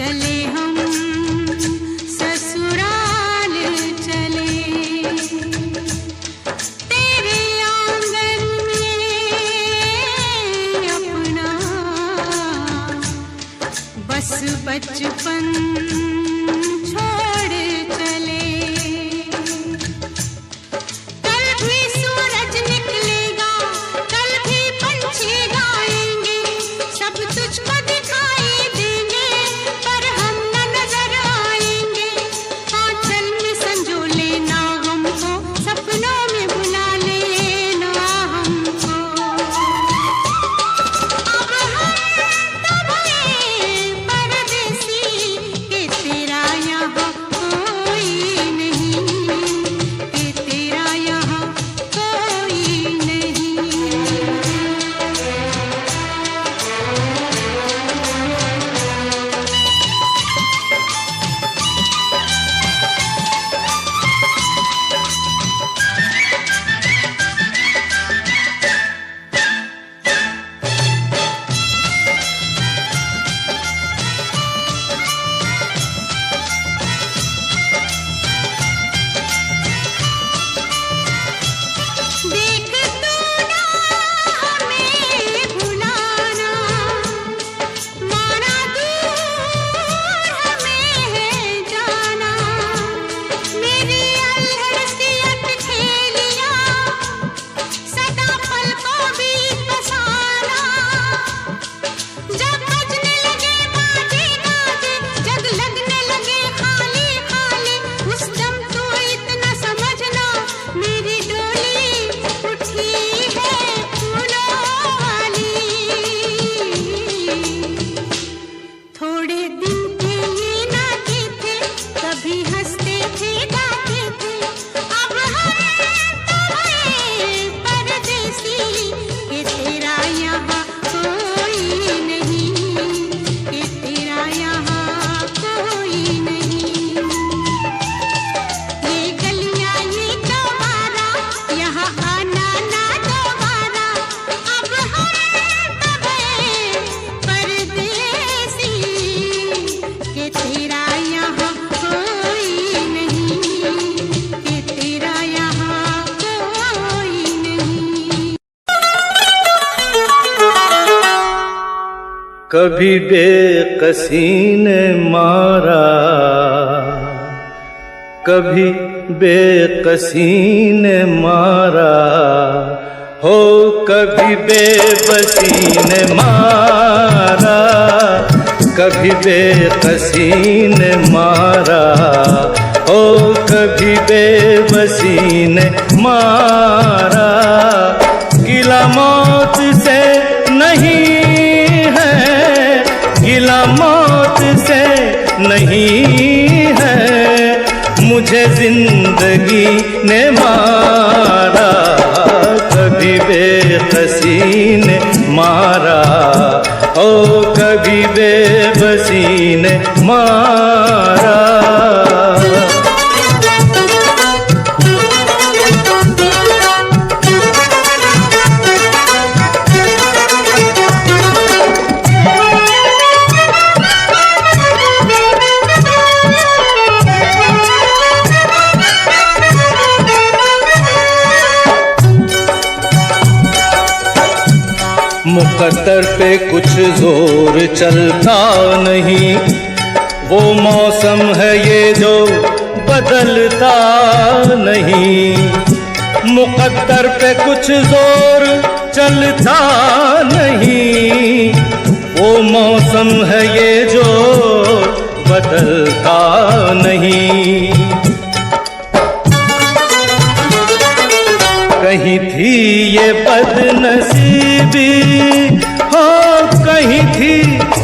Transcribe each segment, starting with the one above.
चले हम ससुराल चले, तेरे आंगन में अपना बस बचपन छोड़ चले। कल भी सूरज निकलेगा, कल भी पंछी गाएंगे, सब तुझको दिखाई देंगे पर हम न नजर आएंगे। आंचल में संजो लेना हमको, सपनों में बुला लेना हमको। अब हम तो भये परदेसी कि तेरा यहाँ कोई नहीं, कि तेरा यहाँ कोई नहीं। देख तू ना हमें भुलाना, माना दूर हमें है जाना। मेरी अल्हड़ सी अटखेलियां सदा पलकों बीच बसाना। जब बजने लगे बाजे बाजे, जग लगने लगे खाली खाली, उस दम तू इतना समझना मेरी डोली उठी है फूलों वाली। थोड़े दिन के ये नाते थे, कभी हंसते थे गाते थे। अब हम तो भये परदेसी कि तेरा यहाँ कोई नहीं, कि तेरा यहाँ कोई नहीं। ये गलियां ये चौबारा, यहाँ आना ना दोबारा। अब हम तो भये परदेसी कि तेरा यहाँ कोई नहीं, कि तेरा यहाँ कोई नहीं। कभी बेकसी ने मारा, कभी बेकसी ने मारा, हो कभी बेबसी ने मारा, कभी बेकसी ने मारा, हो कभी बेबसी ने मारा। गिला मौत से नहीं है, गिला मौत से नहीं है, मुझे जिंदगी ने मारा। कभी बेकसी ने मारा, ओ कभी बेबसी ने मारा। मुकद्दर पे कुछ जोर चलता नहीं, वो मौसम है ये जो बदलता नहीं। मुकद्दर पे कुछ जोर चलता नहीं, वो मौसम है ये जो बदलता नहीं। कहीं थी ये बदनसीबी, हो कहीं थी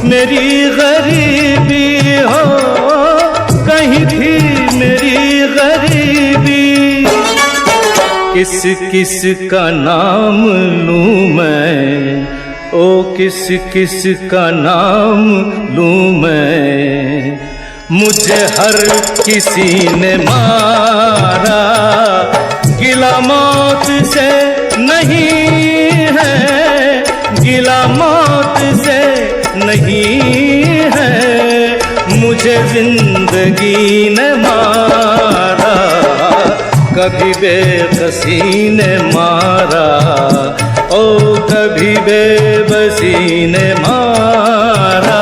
मेरी गरीबी, हो कहीं थी मेरी गरीबी। किस किस का नाम लूं मैं, ओ किस किस का नाम लूं मैं, मुझे हर किसी ने मारा। गिला मौत से नहीं है, गिला मौत से नहीं है, मुझे जिंदगी ने मारा, कभी बेकसी ने मारा, ओ कभी बेबसी ने मारा।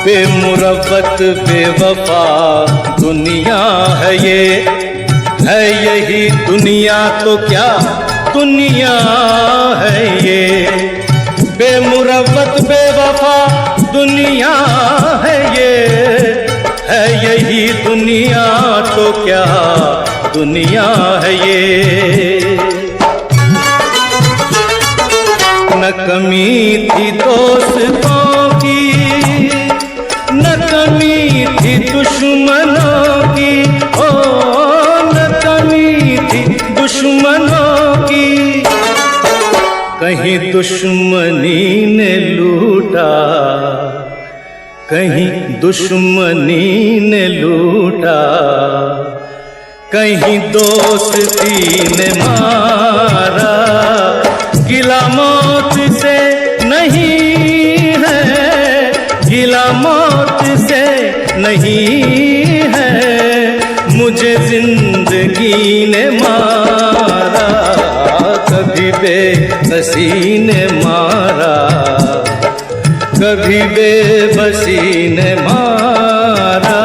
बेमुरव्वत बेवफा दुनिया है ये, है यही दुनिया तो क्या दुनिया है ये। बेमुरव्वत बेवफा दुनिया है ये, है यही दुनिया तो क्या दुनिया है ये। न कमी थी दोस्तों की, न कमी थी दुश्मनों की, ओ न कमी थी दुश्मनों की। कहीं दुश्मनी ने लूटा, कहीं दुश्मनी ने लूटा, कहीं दोस्ती ने मारा। गिला मौत से नहीं है, गिला मौत से नहीं है, मुझे जिंदगी ने मारा, कभी बेबसी ने मारा, कभी बेबसी ने मारा।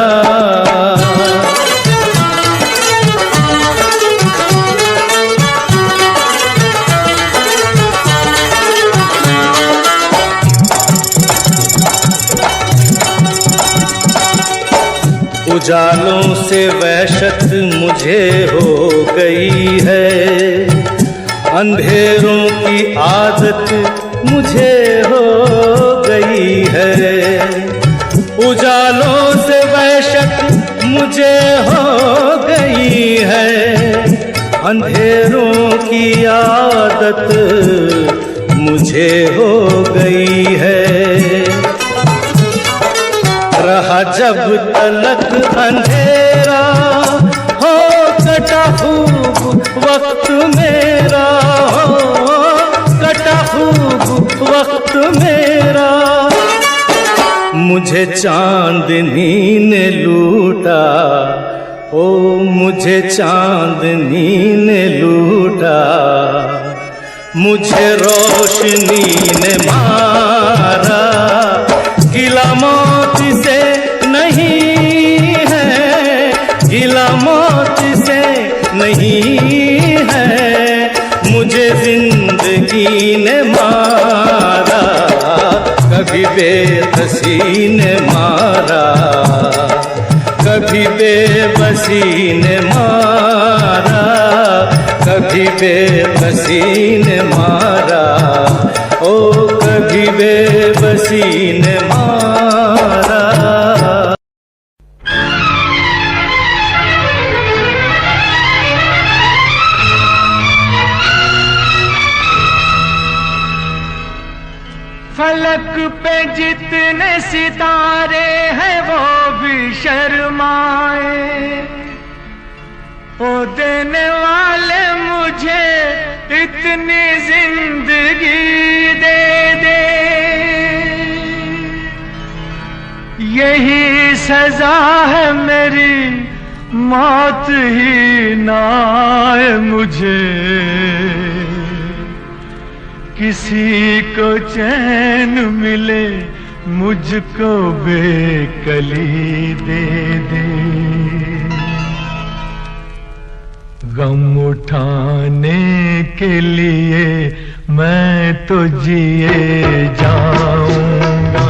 उजालों से वहशत मुझे हो गई है, अंधेरों की आदत मुझे हो गई है। उजालों से वहशत मुझे हो गई है, अंधेरों की आदत मुझे हो गई है। रहा जब तलक अंधेरा हो, कटा खूब वक्त मेरा, हो कटा खूब वक्त मेरा। मुझे चांदनी ने लूटा, ओ मुझे चांदनी ने लूटा, मुझे रोशनी ने मारा। गिला मौत से नहीं है, गिला मौत से नहीं है, मुझे जिंदगी ने मारा, कभी बेबसी ने मारा, कभी बेबसी ने मारा, कभी बेबसी ने मारा, ओ कभी बेबसी ने मारा। फलक पे जितने सितारे हैं वो भी शर्माए, ओ देने वाले मुझे इतनी जिंदगी दे दे। यही सजा है मेरी, मौत ही ना आए मुझे। किसी को चैन मिले, मुझको बेकली दे दे। गम उठाने के लिए मैं तो जिए जाऊंगा,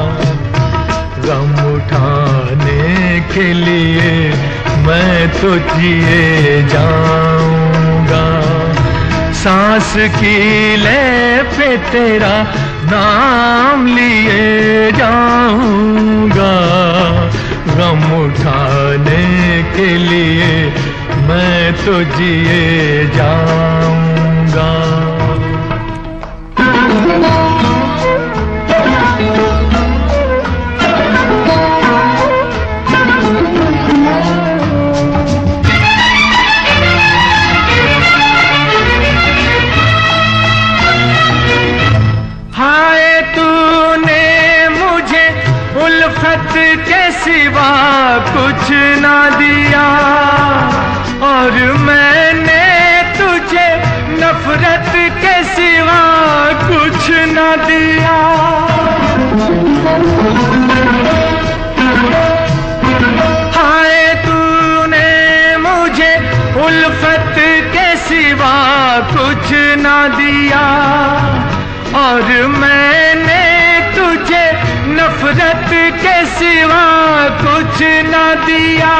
गम उठाने के लिए मैं तो जिए जाऊंगा। सांस की ले पे तेरा नाम लिए जाऊंगा, गम उठाने के लिए मैं तो जिए जाऊंगा। सिवा कुछ ना दिया, और मैंने तुझे नफरत के सिवा कुछ ना दिया। हाय तूने मुझे उल्फत के सिवा कुछ ना दिया, और मैंने तुझे नफरत के सिवा कुछ ना दिया।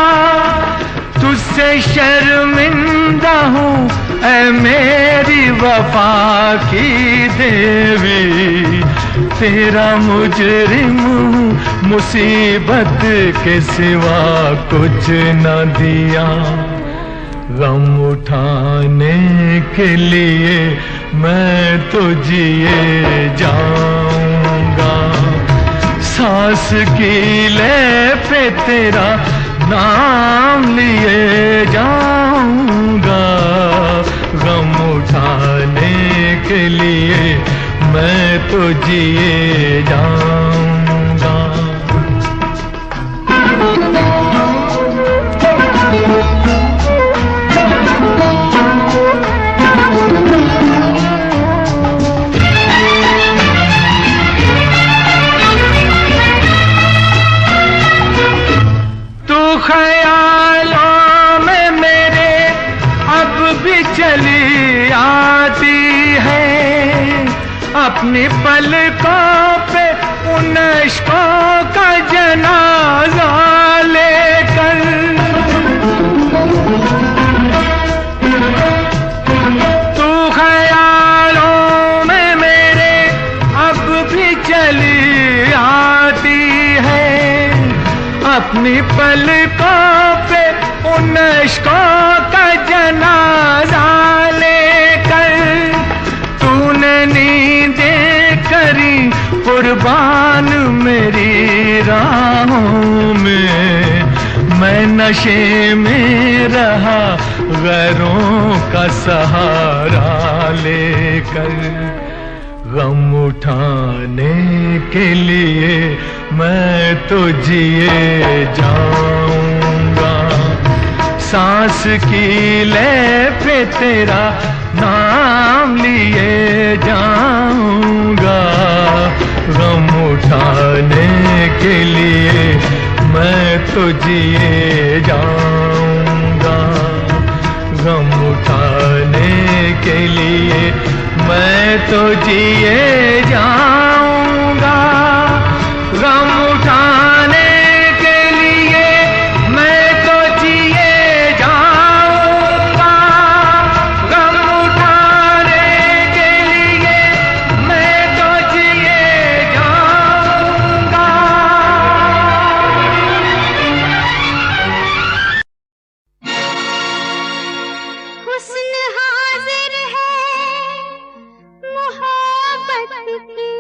तुझसे शर्मिंदा हूँ ऐ मेरी वफा की देवी, तेरा मुजरिम हूँ मुसीबत के सिवा कुछ न दिया। गम उठाने के लिए मैं तो जिए जाऊंगा, सांस की ले पे तेरा नाम लिए जाऊंगा। गम उठाने के लिए मैं तो जिए जाऊंगा। ख्यालों में मेरे अब भी चली आती है, अपनी पलकों पे उन इश्कों का जनाजा लेकर। तू ख्यालों में मेरे अब भी चली आती है, अपनी पलकों पे उन इश्कों का जनाजा लेकर। तूने नींदें करी कुर्बान मेरी राहों में, मैं नशे में रहा गैरों का सहारा लेकर। गम उठाने के लिए मैं तो जिए जाऊंगा, सांस की ले पे तेरा नाम लिए जाऊंगा। गम उठाने के लिए मैं तो जिए जाऊंगा, गम उठाने के लिए मैं तो जिए जाऊंगा। गम उठाने के लिए मैं तो जिए जाऊंगा, गम उठाने के लिए मैं तो जिए जाऊंगा। हुस्न हाजिर है मोहब्बत की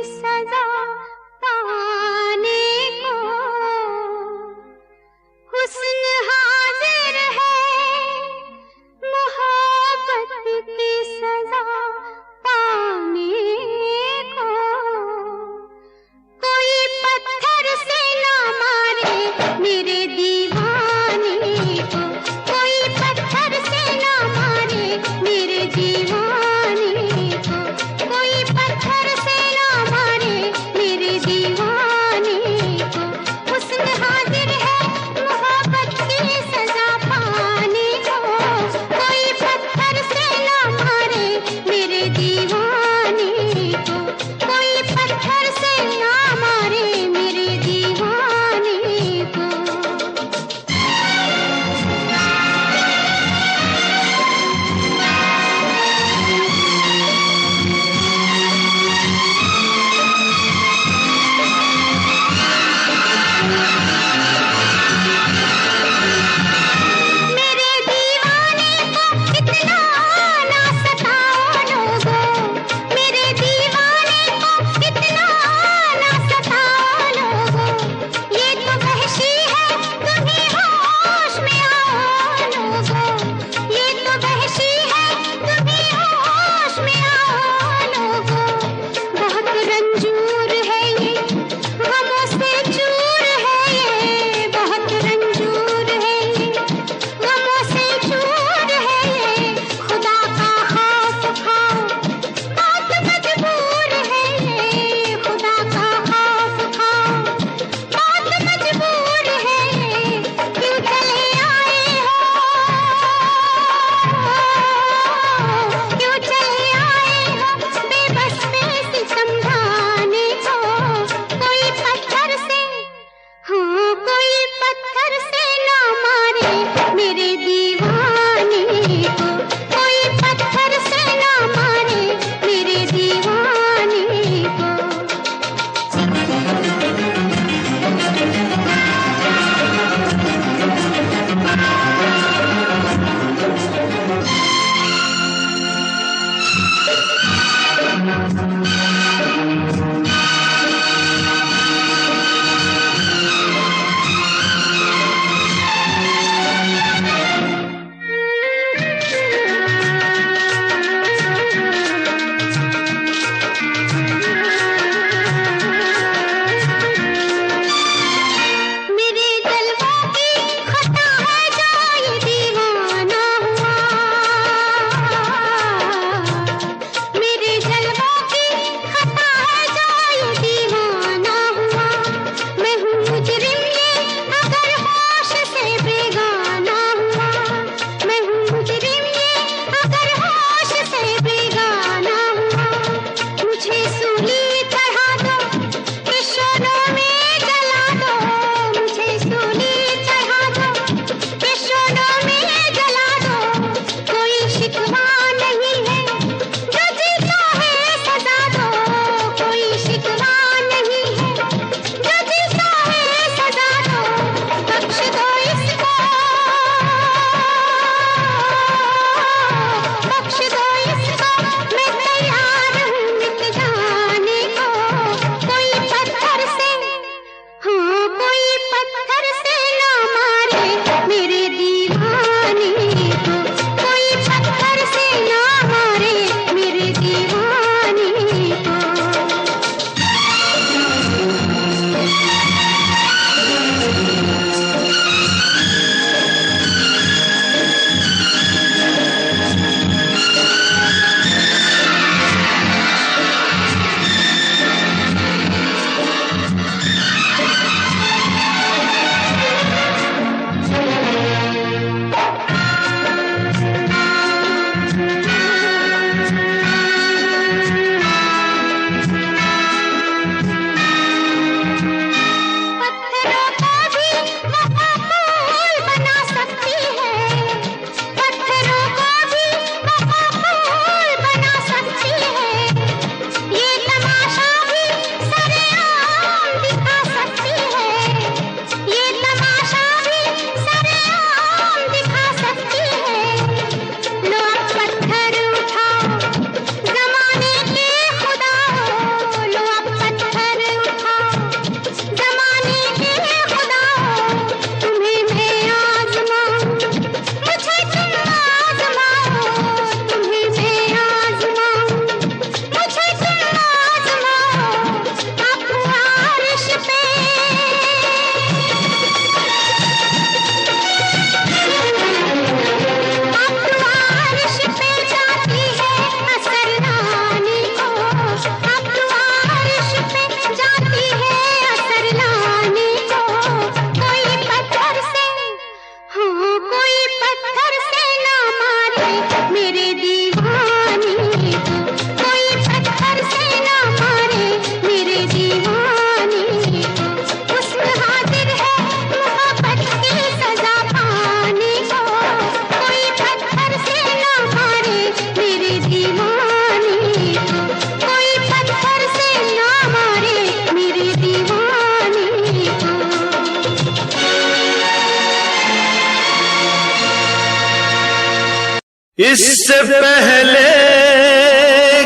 इससे पहले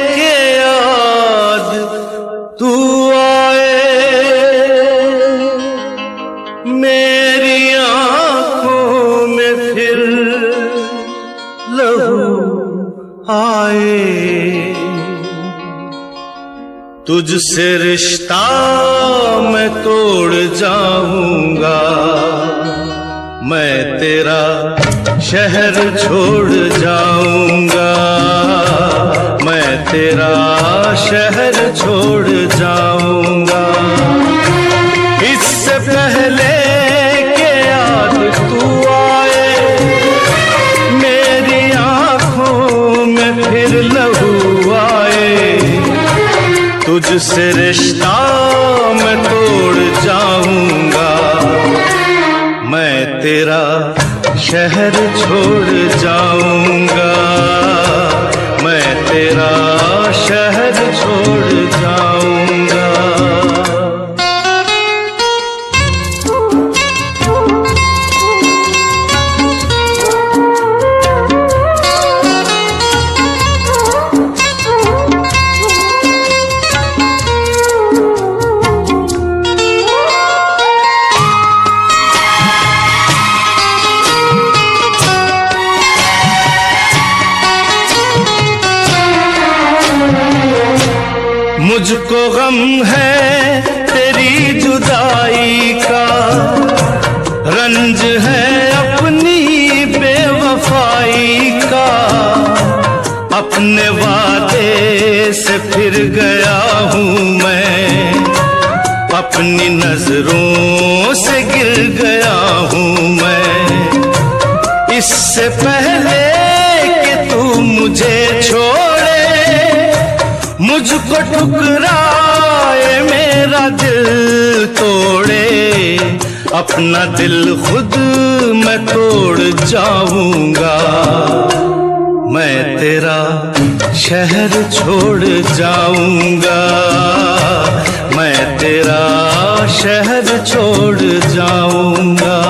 के याद तू आए, मेरी आंखों में फिर लहू आए। तुझसे रिश्ता मैं तोड़ जाऊंगा, मैं तेरा शहर छोड़ जाऊंगा, मैं तेरा शहर छोड़ जाऊंगा। इससे पहले के याद तू आए, मेरी आंखों में फिर लहू आए। तुझसे रिश्ता मैं तोड़ जाऊंगा, मैं तेरा शहर छोड़ जाऊंगा, मैं तेरा शहर छोड़ जाऊंगा। मुझको गम है तेरी जुदाई का, रंज है अपनी बेवफाई का। अपने वादे से फिर गया हूँ मैं, अपनी नजरों से गिर गया हूँ मैं। इससे पहले कि तू मुझे छोड़े, मुझको ठुकराए, मेरा दिल तोड़े, अपना दिल खुद मैं तोड़ जाऊंगा। मैं तेरा शहर छोड़ जाऊंगा, मैं तेरा शहर छोड़ जाऊंगा।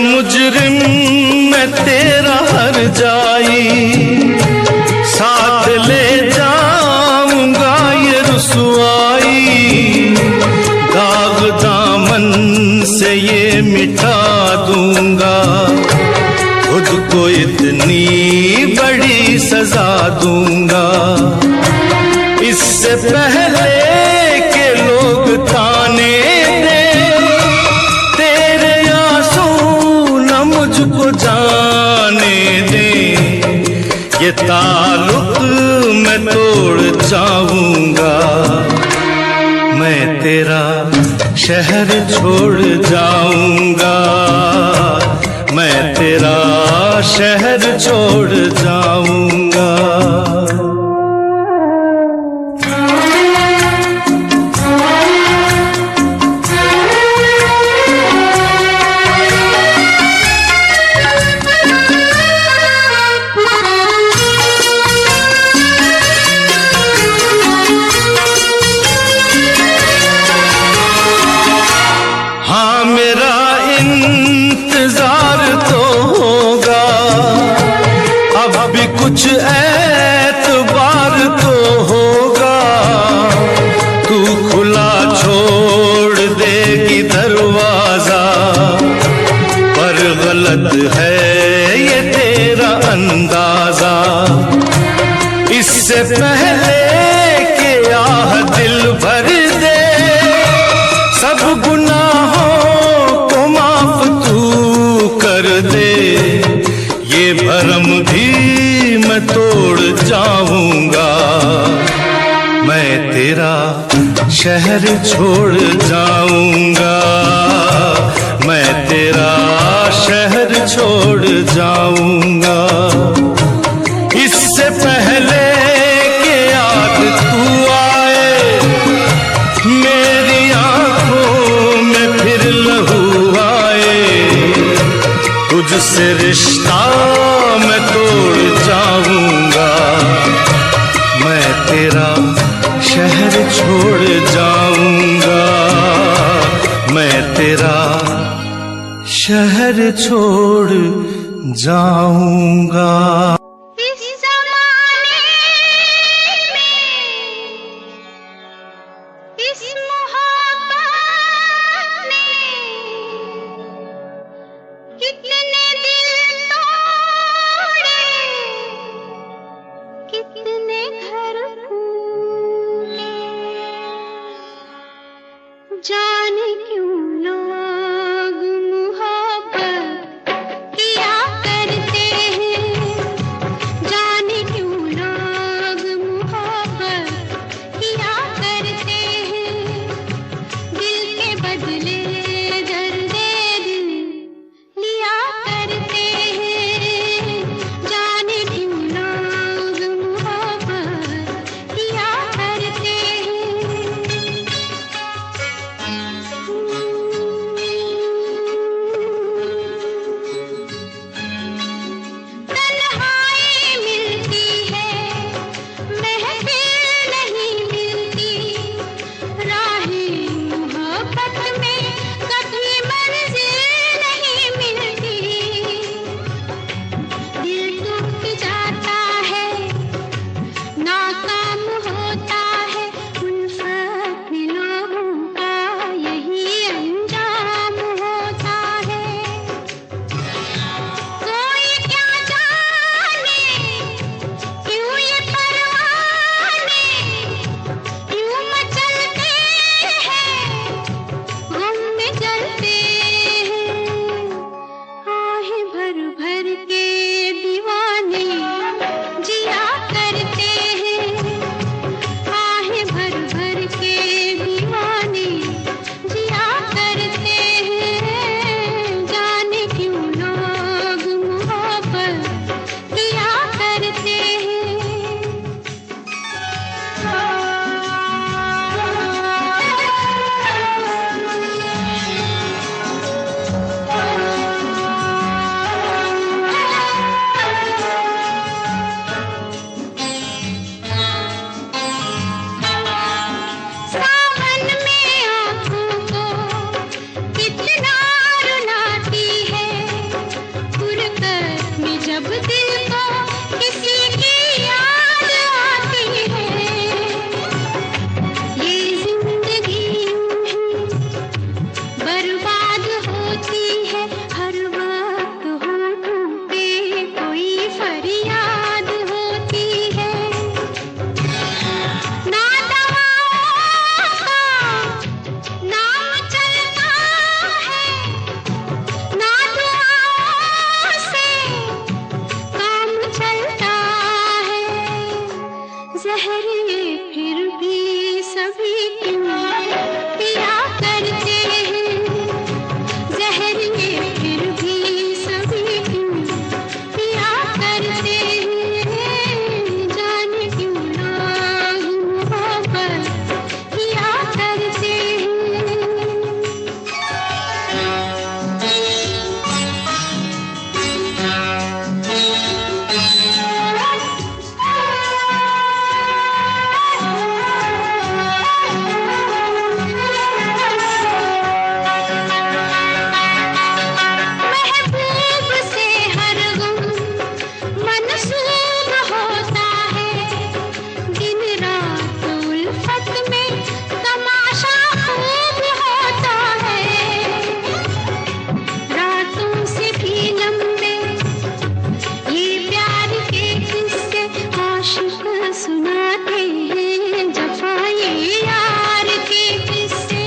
मुजरिम मैं तेरा हर जाई, साथ ले जाऊंगा ये रुसवाई। दाग दामन से ये मिटा दूंगा, खुद को इतनी बड़ी सजा दूंगा। इससे पहले के लोग ताने मुझको जाने दे, ये ताल्लुक मैं तोड़ जाऊंगा। मैं तेरा शहर छोड़ जाऊंगा, मैं तेरा शहर छोड़ जाऊंगा। कुछ एतबार तो होगा, तू खुला छोड़ देगी दरवाजा, पर गलत है ये तेरा अंदाजा। इससे पहले कि आह दिल भर दे, सब गुनाहों को माफ तू कर दे, ये भरम भी मैं तोड़ जाऊंगा। मैं तेरा शहर छोड़ जाऊंगा, मैं तेरा शहर छोड़ जाऊंगा। इससे पहले कि याद तू आए मेरी आंखों में फिर लहू आए, तुझसे रिश्ता मैं तोड़ जाऊंगा। मैं तेरा शहर छोड़ जाऊंगा, मैं तेरा शहर छोड़ जाऊंगा। इस ज़माने में इस मोहब्बत ने कितने दिल तोड़े, कितने घर फूटे, जाने क्यों लोग मोहब्बत किया करते हैं, जाने क्यों लोग मोहब्बत किया करते हैं। दिल के बदले दर्द दिल लिया करते हैं, जाने क्यों लोग मोहब्बत किया करते हैं। तन्हाई मिलती है, महफिल नहीं मिलती, राहें मोहब्बत में कभी मंजिल नहीं मिलती। दिल टूट जाता है, नाकाम होता है, उल्फत में लोगों का यही अंजाम होता है। कोई क्या जाने क्यों ये परवाने क्यों मचलते हैं, गम में जलते हैं। आहें भर भर के दीवाने जिया करते हैं, आहें भर भर के दीवाने जिया करते हैं। जाने क्यों लोग मोहब्बत किया करते सावन में आँखों को कितना रुलाती है, फुरकत में जब दिल को किसी की याद आती है। ये जिंदगी यूं ही बर्बाद होती है, हर वक्त होठों पे कोई फरियाद होती है। ना दवाओं का नाम चलता है, ना दुआओं से काम चलता है। जहर ये फिर भी सभी क्यों पिया करते हैं, जहर ये फिर भी सभी क्यों पिया करते हैं। जाने क्यों लोग मोहब्बत किया करते हैं। महबूब से हर गम मनसूब होता है, दिन रात उल्फत में तमाशा खूब होता है। रातों से भी लंबे ये प्यार के किस्से आशिक सुनाते हैं, जफाए यार के किस्से।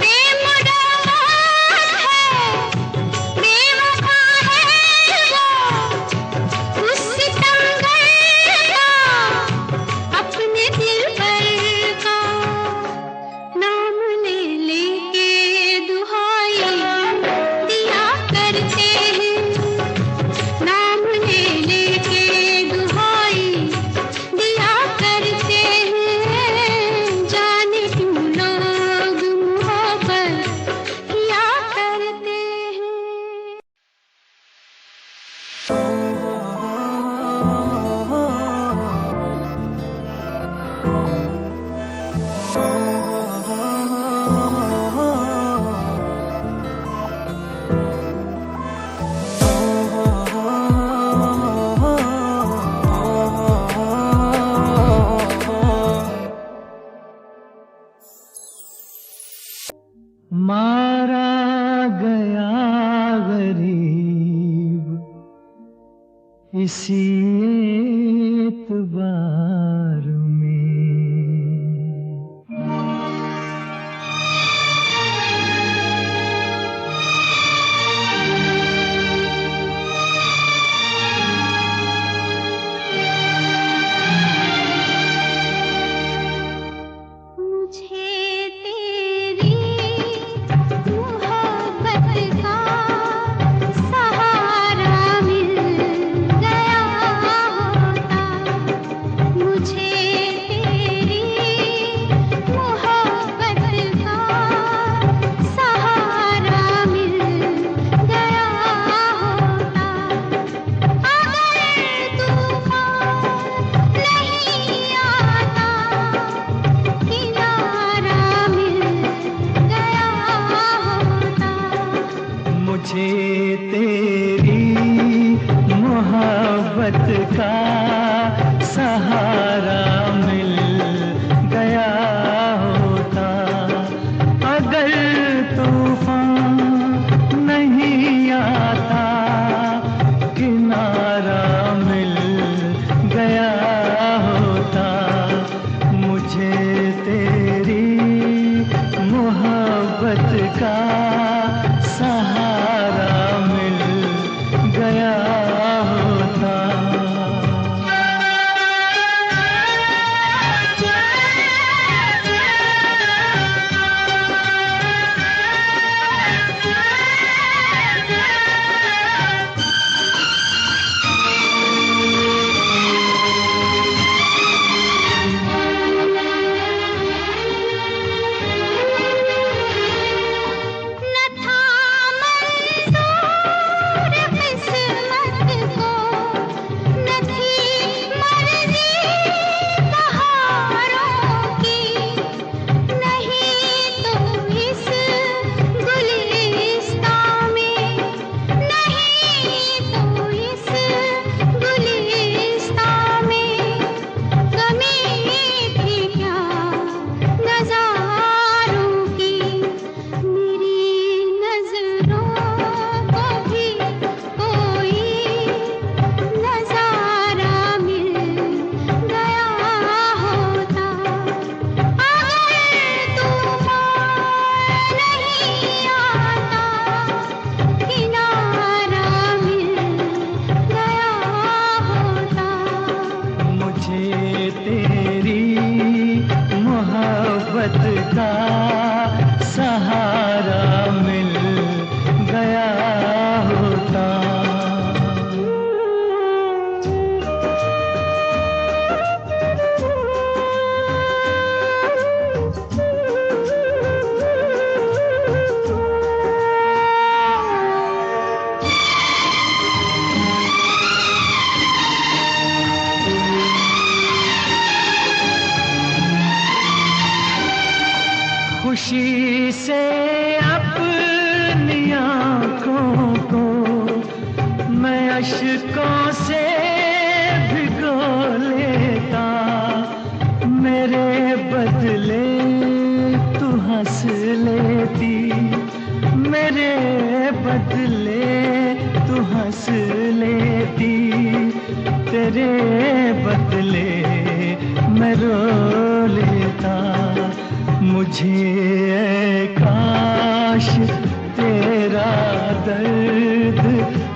बेमुराद है, बेवफा है वो, उस सितमगर का अपने दिल पर का नाम ले लेके दुहाई दिया करते इसी एतबार में। मुझे तेरी मोहब्बत का सहारा मिल गया होता, अगर तूफान नहीं आता किनारा मिल गया होता। मुझे तेरी मोहब्बत का सहारा मिल गया होता। तेरी मोहब्बत का सहारा मिल गया होता। खुशी से अपनी आँखों को मैं अश्कों से भिगो लेता, मेरे बदले तू हंस लेती, मेरे बदले तू हंस लेती, तेरे बदले मैं रो लेता। मुझे काश तेरा दर्द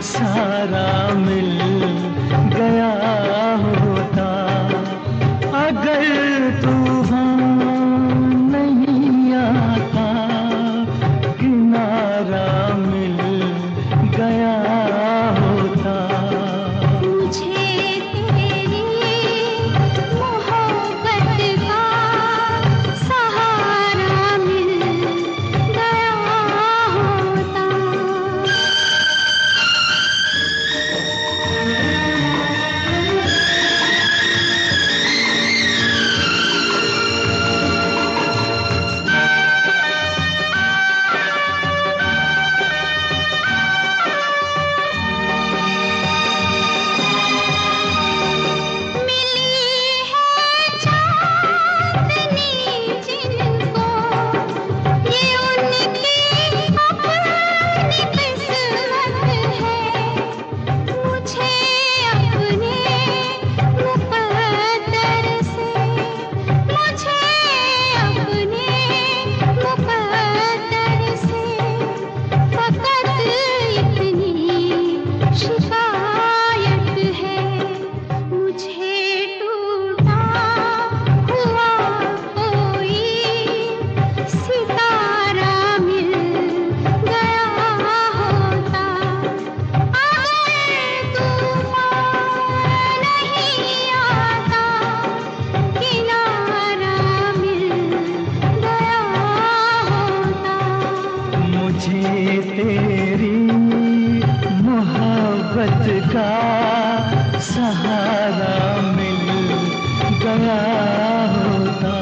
सारा मिल गया होता, अगर तूफान नहीं आता किनारा मिल गया होता। का सहारा मिल गया होता।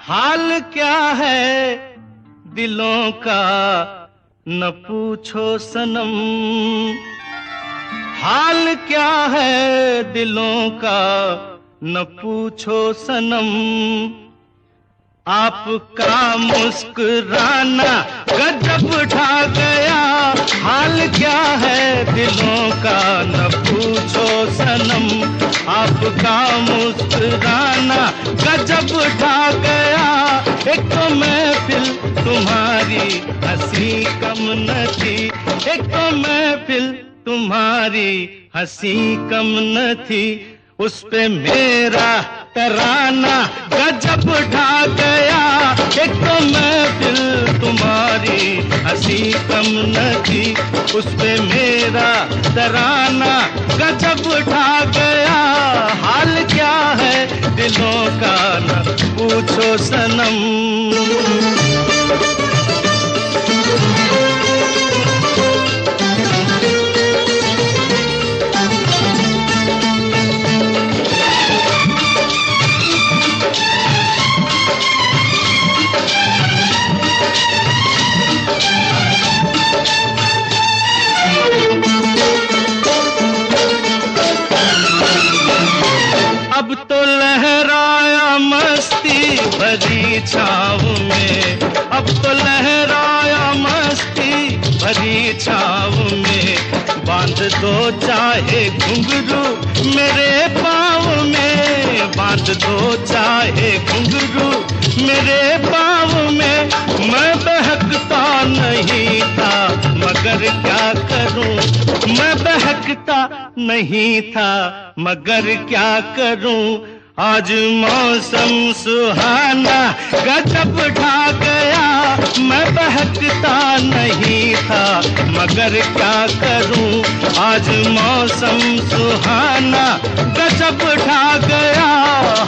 हाल क्या है दिलों का न पूछो सनम, हाल क्या है दिलों का न पूछो सनम। आपका मुस्कुराना गजब ढा गया, हाल क्या है दिलों का न पूछो सनम। आपका मुस्कुराना गजब ढा गया, एक तो महफिल तुम्हारी हंसी कम न थी, एक तो महफिल तुम्हारी हंसी कम न थी। उस पे मेरा तराना गजब ढा गया, एक तो महफिल तुम्हारी हंसी कम न थी। उस पे मेरा तराना गजब ढा गया, हाल क्या है दिलों का न पूछो सनम। अब तो लहराया मस्ती भरी छाँव में, अब तो लहराया मस्ती भरी छाँव में। बांध दो चाहे घुंघरू मेरे पाँव में, बांध दो चाहे घुंघरू मेरे पाँव में। मैं बहकता नहीं था मगर क्या करूं, मैं बहकता नहीं था मगर क्या करूं। आज मौसम सुहाना गजब ढा गया, मैं बहकता नहीं था मगर क्या करूं। आज मौसम सुहाना गजब ढा गया,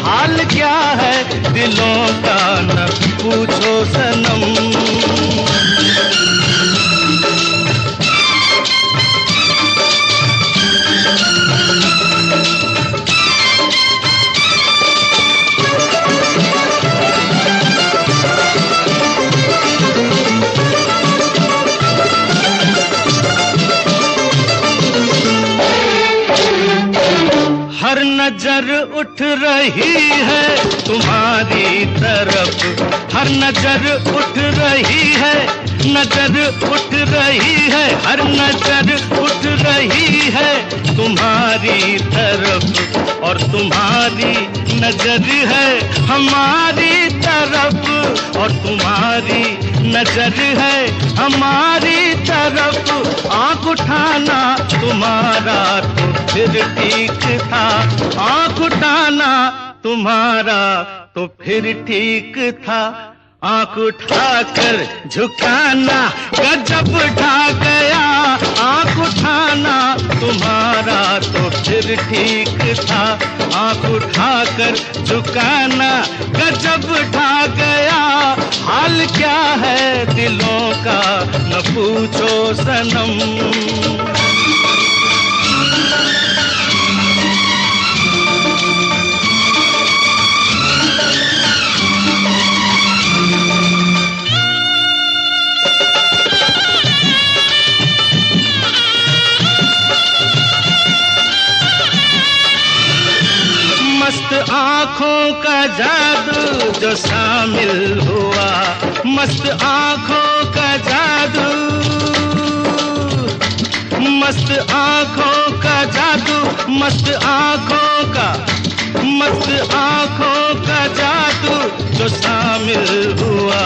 हाल क्या है दिलों का न पूछो सनम। हर नजर उठ रही है तुम्हारी तरफ, हर नजर उठ रही है, नजर उठ रही है, हर नजर उठ रही है तुम्हारी तरफ। और तुम्हारी नजर है हमारी तरफ, और तुम्हारी नजर है हमारी तरफ। आँख उठाना तुम्हारा तो फिर ठीक था, आँख उठाना तुम्हारा तो फिर ठीक था। आँख उठाकर झुकाना गजब ढा गया, आँख उठाना तुम्हारा तो फिर ठीक था। आँख उठाकर झुकाना गजब ढा गया, हाल क्या है दिलों का न पूछो सनम। मस्त आँखों का जादू जो शामिल हुआ, मस्त आँखों का जादू, मस्त आँखों का जादू, मस्त आँखों का, मस्त आँखों का जादू जो शामिल हुआ।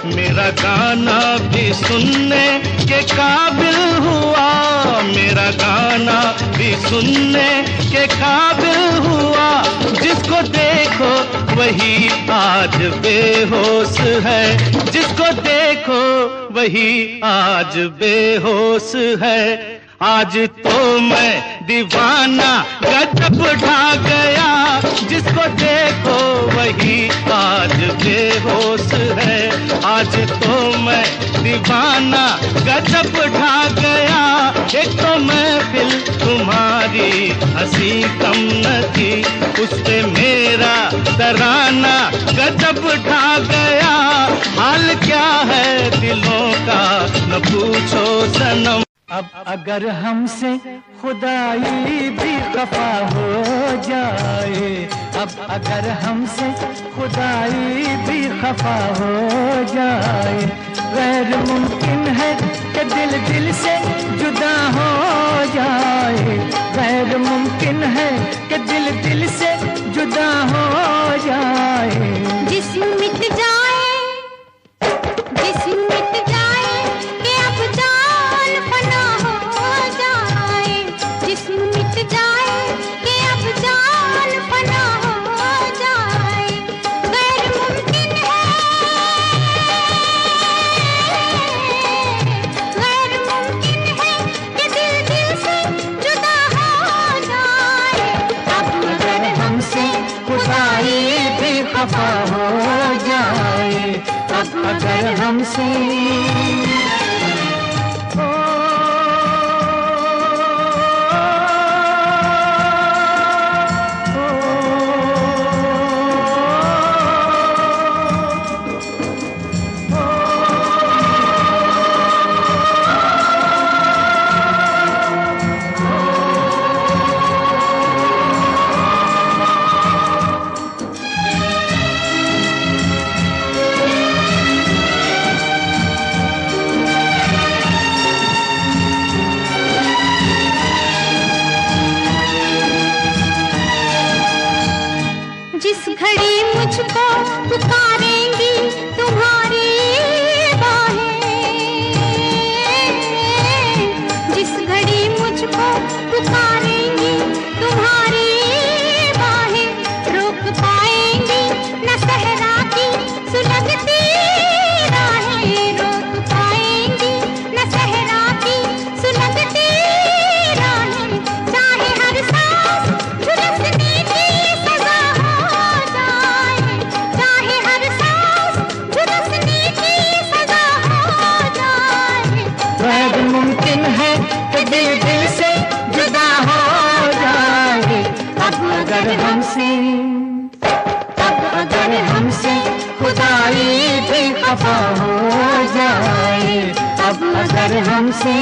मेरा मेरा गाना भी सुनने के काबिल हुआ, मेरा गाना भी सुनने के काबिल हुआ। जिसको देखो वही आज बेहोश है, जिसको देखो वही आज बेहोश है। आज तो मैं दीवाना गजब ढा गया, जिसको देखो वही आज बेहोश है। आज तो मैं दीवाना गजब ढा गया। एक तो महफिल तुम्हारी हंसी कम न थी, उस पे मेरा तराना गजब ढा गया। हाल क्या है दिलों का न पूछो सनम। अब अगर हमसे खुदाई भी खफा हो जाए, अब अगर हमसे खुदाई भी खफा हो जाए, गैर मुमकिन है कि दिल दिल से जुदा हो जाए। गैर मुमकिन है कि दिल दिल से जुदा हो जाए। जिस्म मिट जाए, जिस्म मिट जाए कि अब जान फना हो जाए। जिस्म मिट जाए कि अब जान फना हो जाए। गैर मुमकिन है, गैर मुमकिन है कि दिल दिल से जुदा हो जाए। अब अगर हमसे खुदाई भी खफा हो जाए, अब अगर हमसे जिस घड़ी मुझको पुकारेंगी तुम्हारी बाहें, जिस घड़ी मुझको पुकारेंगी तुम्हारी बाहें, रोक पाएंगी न सहरा की सुलगती राहें, रोक पाएंगी न सहरा की सुलगती राहें। चाहे हर सांस झुलसने की सजा हो जाए, चाहे हर सांस झुलसने की सजा हो जाए। गैर मुमकिन है कि दिल दिल से जुदा हो जाए। अब अगर हमसे, अब अगर हमसे खुदाई भी खफा हो जाए, अब अगर हमसे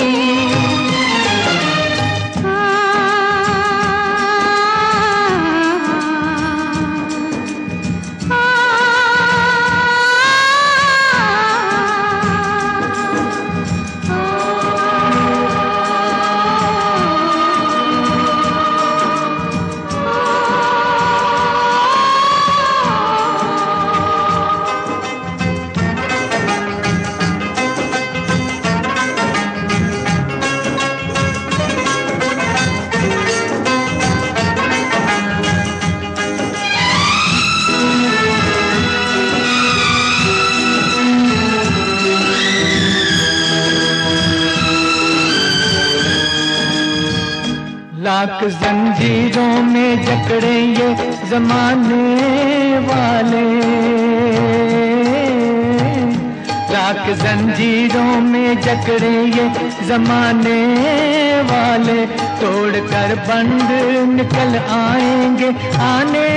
लाख जंजीरों में जकड़े ये जमाने वाले, लाख जंजीरों में जकड़े ये जमाने वाले, तोड़कर बंद निकल आएंगे आने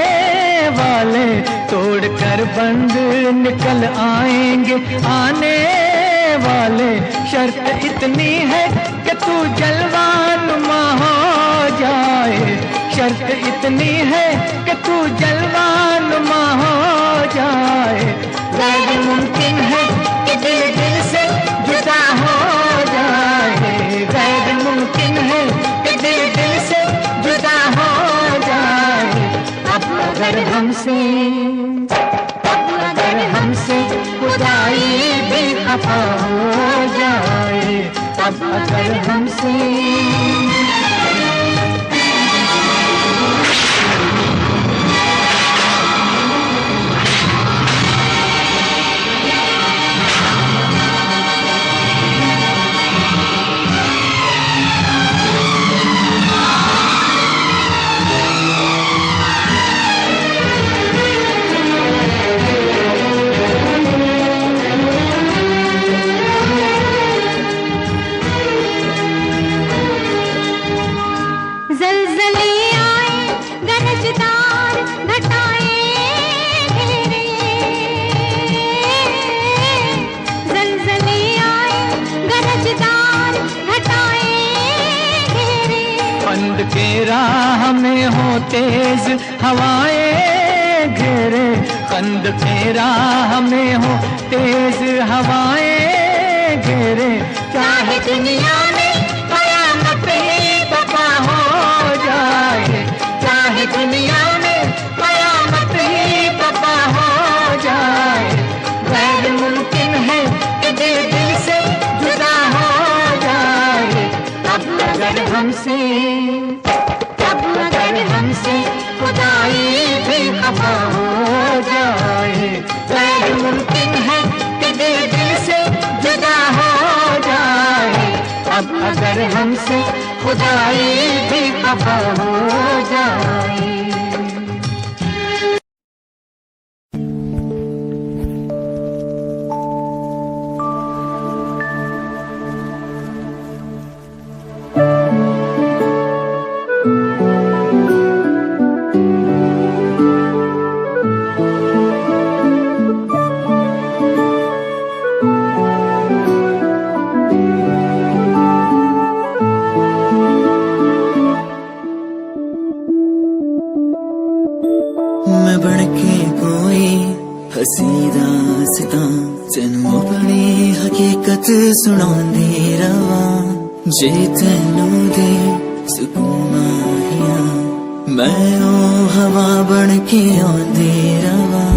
वाले, तोड़कर बंद निकल आएंगे आने वाले। शर्त इतनी है कि तू जलवानुमा हो जाए, शर्त इतनी है कि तू जलवानुमा हो जाए। गैर मुमकिन है कि दिल दिल से जुदा हो जाए, गैर मुमकिन है कि दिल दिल से जुदा हो जाए। अब अगर हमसे, अब अगर हमसे खुदाई भी खफा हो जाए। अब अगर हमसे जलजले आए गरजदार घटाए घेरे, जलजले आए गरजदार घटाए घेरे। बंद के राह में हो तेज हवाएं घेरे, कंद के राह में हो तेज हवाएं घेरे। चाहे दुनिया में कयामत ही बपा हो जाए, चाहे दुनिया में कयामत ही बपा हो जाए। गैर मुमकिन है कि दिल से जुदा हो जाए। अब अगर हमसे खुदाई भी खफा हो जाए। गैर मुमकिन है कि दिल से जुदा हो जाए। अब अगर हमसे खुदाई भी खफा हो जाए। मैं बनके कोई हसी दास्तां तेनू अपनी हकीकत सुनांदी रवां। जे तेनू दे सुकून माहिया मैं ओ हवा बनके आंदी रवां।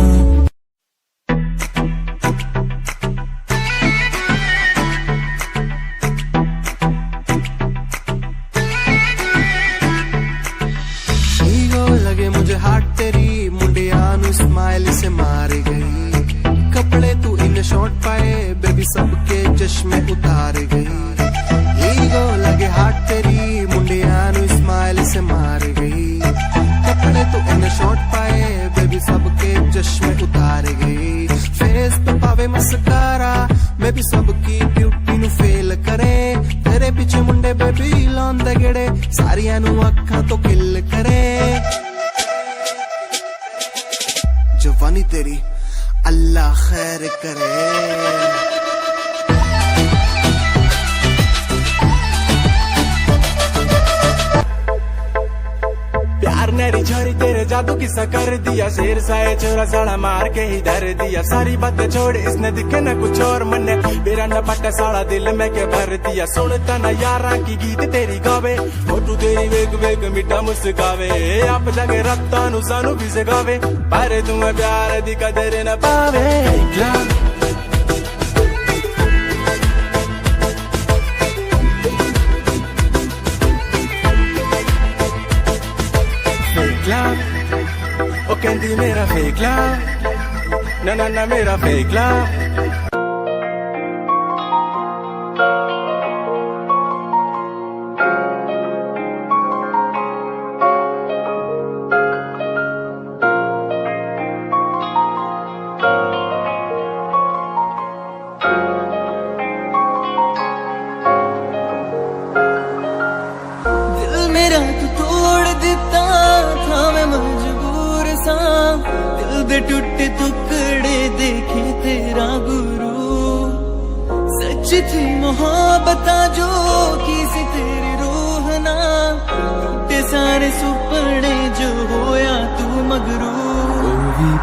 लगे मुझे हाथ तेरी मुंडिया नु स्माइल से मार गई। कपड़े तू इन शॉर्ट पाए बेबी सबके चश्मे उतार गई। ईगो लगे हाथ तेरी मुंडिया नु स्माइल से मार गई। कपड़े तू इन शॉर्ट पाए बेबी सबके चश्मे उतार गई। फेस पे पावे मस्कारा बेबी सबकी ब्यूटी नु फेल करे। तेरे पीछे मुंडे बेबी लौंदे गेड़े सारियां नु अखां तो किल करे। जवानी तेरी अल्लाह खैर करे। प्यार नेरी झोरी तेरे जादू किस्सा कर दिया। शेर साए छोरा साड़ा मार के ही धर दिया। सारी बातें छोड़ इसने दिखे न कुछ और मन मेरा न पटा साड़ा दिल में के भर दिया। सुनता न यारा की गीत तेरी गावे फोटू तेरी वेग वेग मिठा मुस्कावे। आप जाके रत्ता नु सानू भी सगावे पर तुम्हें प्यार दी कदर न पावे। ओ कहती मेरा फेक लव ना ना ना मेरा फेक लव। दिल मेरा तू तोड़ दिता था मैं मजबूर सा। दिल दे टूटे टुकड़े देखे तेरा गुरु। सच थी मोहब्बत जो की सी तेरी रूह ना। टूटे सारे सुपने जो होया तू मगरू। ओ भी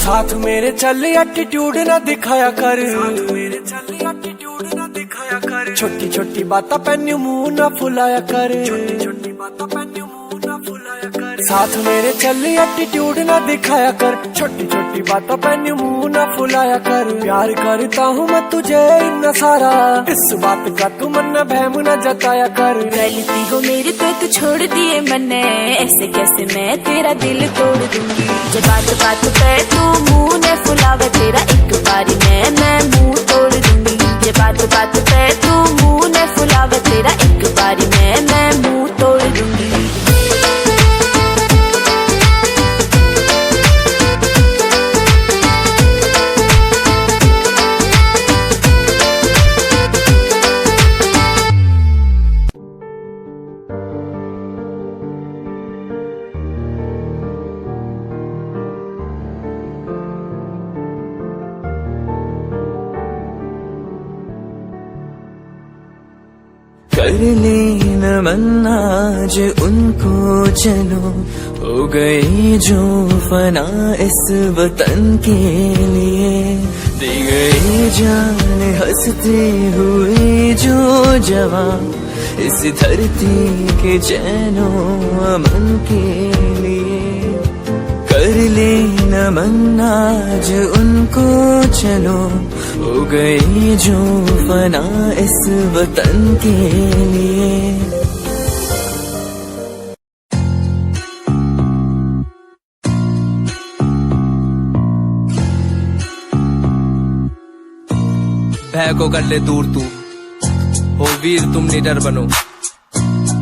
साथ मेरे चल एटीट्यूड ना दिखाया कर। साथ मेरे चल एटीट्यूड ना दिखाया बुलाया कर, छोटी छोटी बातों पे न्यू मुंह ना फुलाया कर, छोटी छोटी बातों पे न्यू मुंह ना फुलाया कर, साथ मेरे चल एटीट्यूड ना दिखाया कर, छोटी छोटी बातों पे न्यू मुंह ना फुलाया कर, प्यार करता हूँ मैं तुझे इतना सारा, इस बात का तू मन बहम न जताया कर, गलती हो मेरी तो तू छोड़ दिए मन्ने, ऐसे कैसे मैं तेरा दिल तोड़ दूंगी, जब बात बात पे तू मुंह ने फुलावा तेरा एक बारी मैं मुंह तोड़ दूंगी, जब बात बात पे तू मुंह ने फुलावा तेरा एक बारी मैं मुंह तोड़ दूंगी। कर लेना मन आज उनको चलो, हो गई जो फना इस वतन के लिए, दी गई जान हंसते हुए जो जवान इस धरती के चैनो अमन के लिए, कर लेना मन आज उनको चलो, हो गई जो फना इस वतन के लिए। भय को कर ले दूर तू, हो वीर तुम निडर बनो,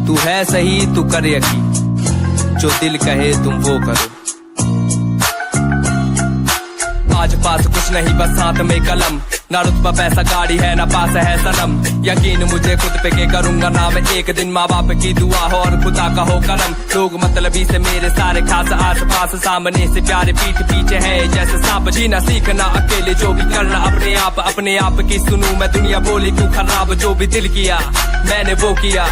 तू है सही तू कर यकीन, जो दिल कहे तुम वो करो। आज पास कुछ नहीं बस हाथ में कलम, ना रुतबा पैसा गाड़ी है ना पास है सनम, यकीन मुझे खुद पे के करूंगा ना मैं एक दिन, माँ बाप की दुआ हो और खुदा का हो करम, लोग मतलबी से मेरे सारे खास आस पास, सामने से प्यारे पीठ पीछे है जैसे सांप, जीना सीखना अकेले जो भी करना अपने आप की सुनूं मैं दुनिया बोली क्यों खराब, जो भी दिल किया मैंने वो किया,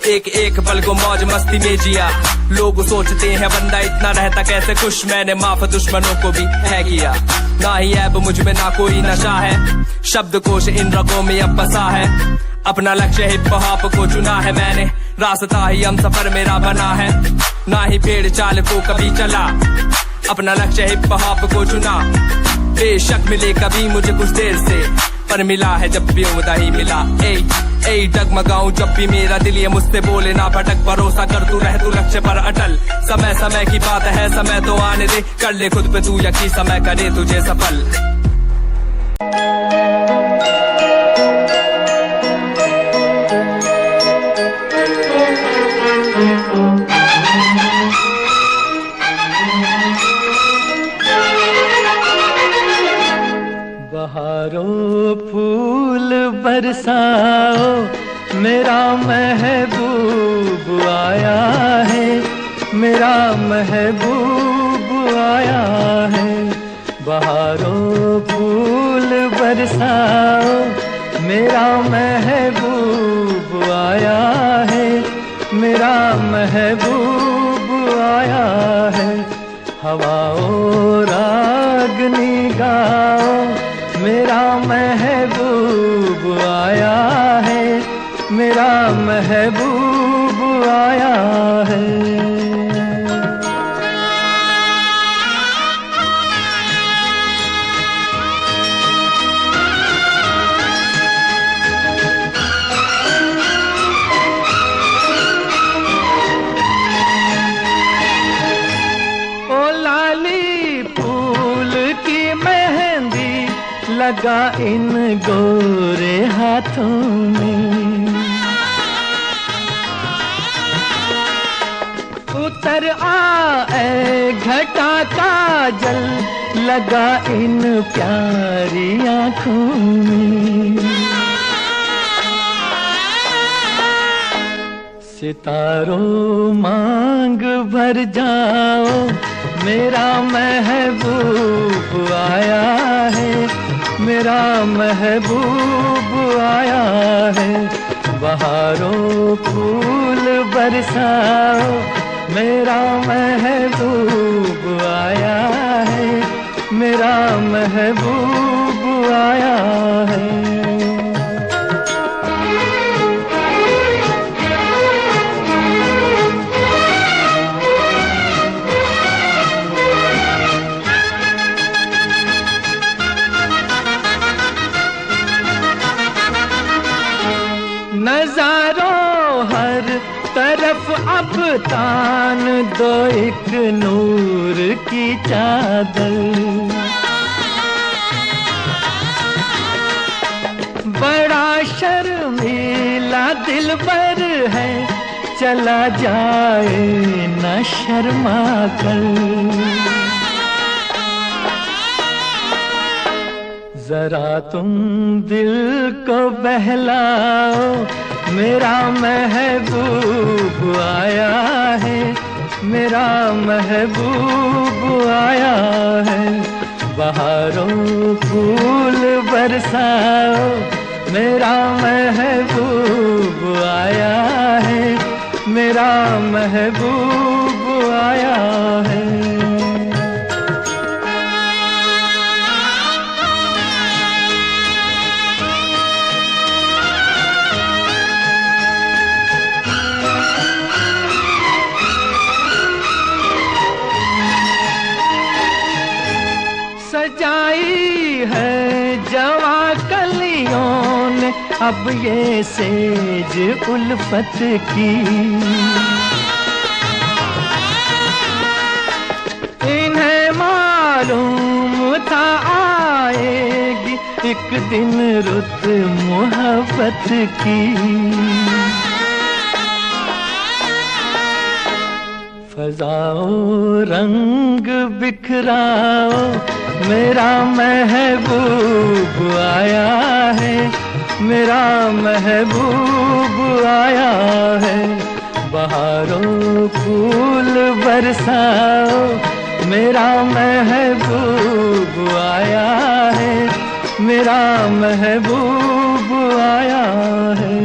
एक एक पल को मौज मस्ती में जिया, लोग सोचते हैं बंदा इतना रहता कैसे खुश, मैंने माफ दुश्मनों को भी है किया, ना ही ऐब मुझ में ना कोई नशा है, शब्दकोश इन रगों में अब बसा है, अपना लक्ष्य हिप हॉप को चुना है मैंने, रास्ता ही हम सफर मेरा बना है, ना ही पेड़ चाल को कभी चला, अपना लक्ष्य हिप हॉप को चुना, बेशक मिले कभी मुझे कुछ देर से, पर मिला है जब भी उम्दा ही मिला, ए डगमगाऊं जब भी मेरा दिल ये मुझसे बोले ना भटक, भरोसा कर तू रह तू लक्ष्य पर अटल, समय समय की बात है समय तो आने दे, कर ले खुद पे तू यकीन समय करे तुझे सफल। बहारों फूल बरसाओ, मेरा महबूब आया है, मेरा महबूब आया है, बहारों फूल बरसाओ, मेरा महबूब आया है, मेरा महबूब आया है, हवाओं रागनी गाओ, मेरा महबूब आया है, मेरा महबूब आया है। ओ लाली फूल की मेहंदी लगा इन गोरे हाथों में, उतर आए घटा का जल लगा इन प्यारी आँखों में, सितारों मांग भर जाओ, मेरा महबूब आया है, मेरा महबूब आया है, बहारों फूल बरसाओ, मेरा महबूब आया है, मेरा महबूब आया है। तान दो एक नूर की चादर, बड़ा शर्मीला दिलबर है, चला जाए न शर्मा कर। जरा तुम दिल को बहलाओ, मेरा महबूब आया है, मेरा महबूब आया है। बहारों फूल बरसाओ, मेरा महबूब आया है, मेरा महबूब आया है। सजाई है जवा कलियों ने अब ये सेज उल्फत की, इन्हें मालूम था आएगी एक दिन रुत मोहब्बत की। फजाओ रंग बिखराओ, मेरा महबूब आया है, मेरा महबूब आया है। बहारों फूल बरसाओ, मेरा महबूब आया है, मेरा महबूब आया है।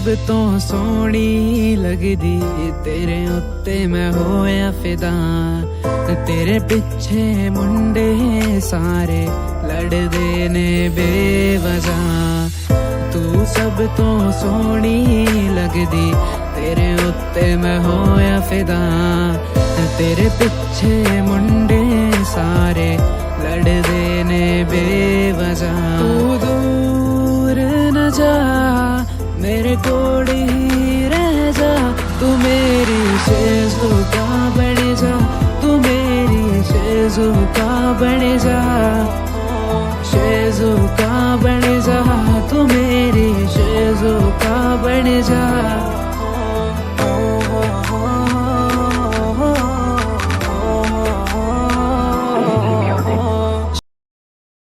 सब तो सोहनी लगदी, तेरे उत्ते मैं होया फिदा। तेरे पिछे मुंडे सारे लड़दे ने बेवजह। तू सब तो सोहनी लगदी, तेरे उत्ते मैं होया फिदा। तेरे पिछे मुंडे सारे लड़दे ने बेवजह। तू दूर न जा, मेरे कोल ही रह जा। तू मेरी शेज़ुका बन जा, तू मेरी शेज़ुका बन जा। शेज़ुका बन जा, तू मेरी शेज़ुका बन जा।